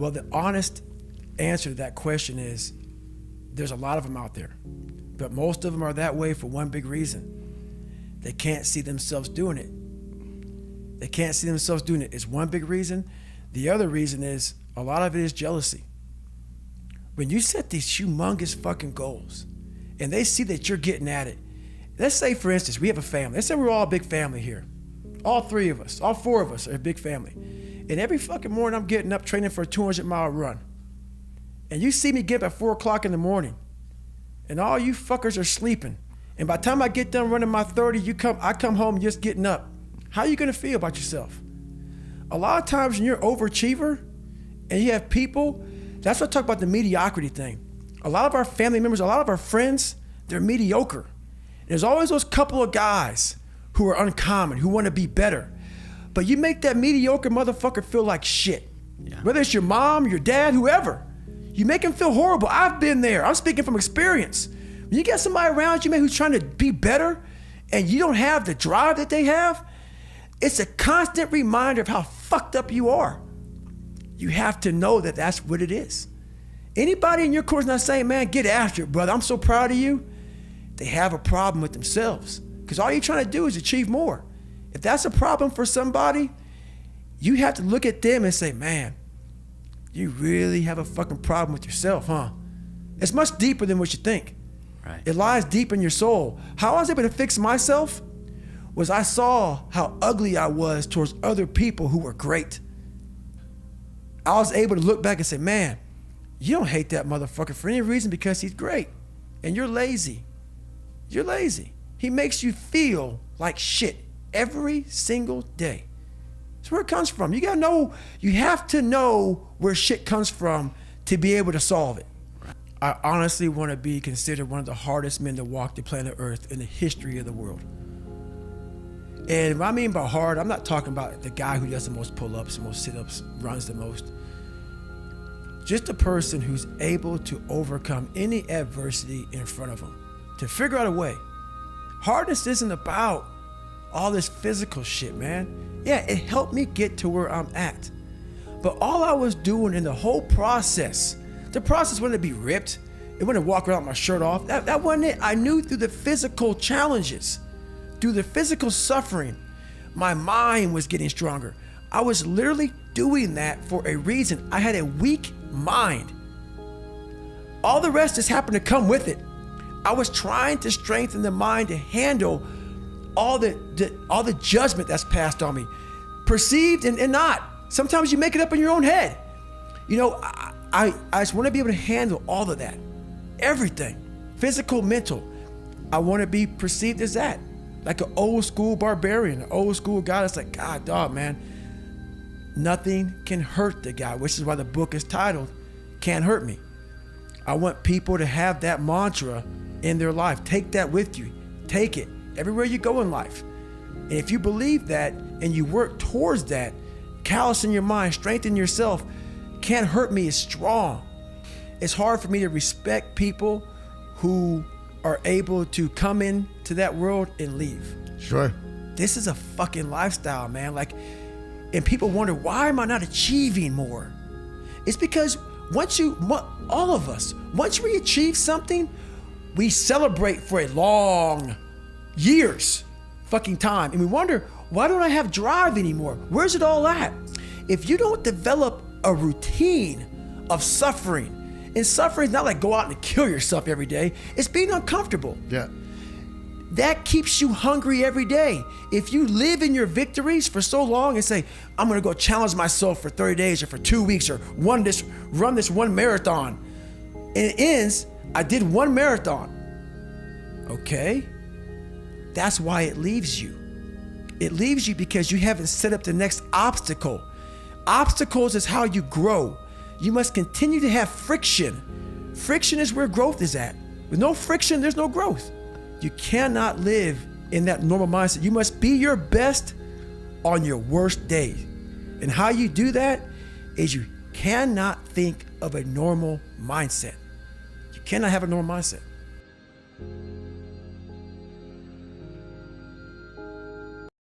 Well, the honest answer to that question is there's a lot of them out there, but most of them are that way for one big reason. They can't see themselves doing it. They can't see themselves doing it is one big reason. The other reason is a lot of it is jealousy. When you set these humongous fucking goals and they see that you're getting at it, let's say, for instance, we have a family. Let's say we're all a big family here. All three of us, all four of us are a big family. And every fucking morning I'm getting up training for a 200-mile run. And you see me get up at 4 o'clock in the morning and all you fuckers are sleeping. And by the time I get done running my 30, I come home just getting up. How are you gonna feel about yourself? A lot of times when you're an overachiever and you have people, that's what I talk about the mediocrity thing. A lot of our family members, a lot of our friends, they're mediocre. There's always those couple of guys who are uncommon, who want to be better. But you make that mediocre motherfucker feel like shit. Yeah. Whether it's your mom, your dad, whoever. You make him feel horrible. I've been there. I'm speaking from experience. When you get somebody around you, man, who's trying to be better and you don't have the drive that they have, it's a constant reminder of how fucked up you are. You have to know that that's what it is. Anybody in your course not saying, man, get after it, brother, I'm so proud of you, they have a problem with themselves. Because all you're trying to do is achieve more. If that's a problem for somebody, you have to look at them and say, man, you really have a fucking problem with yourself, huh? It's much deeper than what you think. Right. It lies deep in your soul. How I was able to fix myself was I saw how ugly I was towards other people who were great. I was able to look back and say, man, you don't hate that motherfucker for any reason because he's great. And you're lazy. You're lazy. He makes you feel like shit every single day. That's where it comes from. You gotta know, you have to know where shit comes from to be able to solve it. I honestly want to be considered one of the hardest men to walk the planet Earth in the history of the world. And what I mean by hard, I'm not talking about the guy who does the most pull-ups, the most sit-ups, runs the most. Just a person who's able to overcome any adversity in front of him, to figure out a way. Hardness isn't about all this physical shit, man. Yeah, it helped me get to where I'm at. But all I was doing in the whole process, the process wasn't to be ripped. It wasn't to walk around with my shirt off. That wasn't it. I knew through the physical challenges, through the physical suffering, my mind was getting stronger. I was literally doing that for a reason. I had a weak mind. All the rest just happened to come with it. I was trying to strengthen the mind to handle all the judgment that's passed on me, perceived and not. Sometimes you make it up in your own head. You know, I just want to be able to handle all of that, everything, physical, mental. I want to be perceived as that, like an old school barbarian, an old school guy that's like, God, dog, man, nothing can hurt the guy, which is why the book is titled, Can't Hurt Me. I want people to have that mantra in their life. Take that with you. Take it everywhere you go in life. And if you believe that and you work towards that, callous in your mind, strengthen yourself, Can't Hurt Me is strong. It's hard for me to respect people who are able to come into that world and leave. Sure. This is a fucking lifestyle, man. Like, and people wonder, why am I not achieving more? It's because all of us, once we achieve something, we celebrate for a long years fucking time. And we wonder, why don't I have drive anymore? Where's it all at? If you don't develop a routine of suffering, and suffering is not like go out and kill yourself every day, it's being uncomfortable. Yeah. That keeps you hungry every day. If you live in your victories for so long and say, I'm gonna go challenge myself for 30 days or for 2 weeks or run this one marathon, and it ends, I did one marathon. Okay, that's why it leaves you. It leaves you because you haven't set up the next obstacle. Obstacles is how you grow. You must continue to have friction. Friction is where growth is at. With no friction, there's no growth. You cannot live in that normal mindset. You must be your best on your worst day. And how you do that is you cannot think of a normal mindset. You cannot have a normal mindset.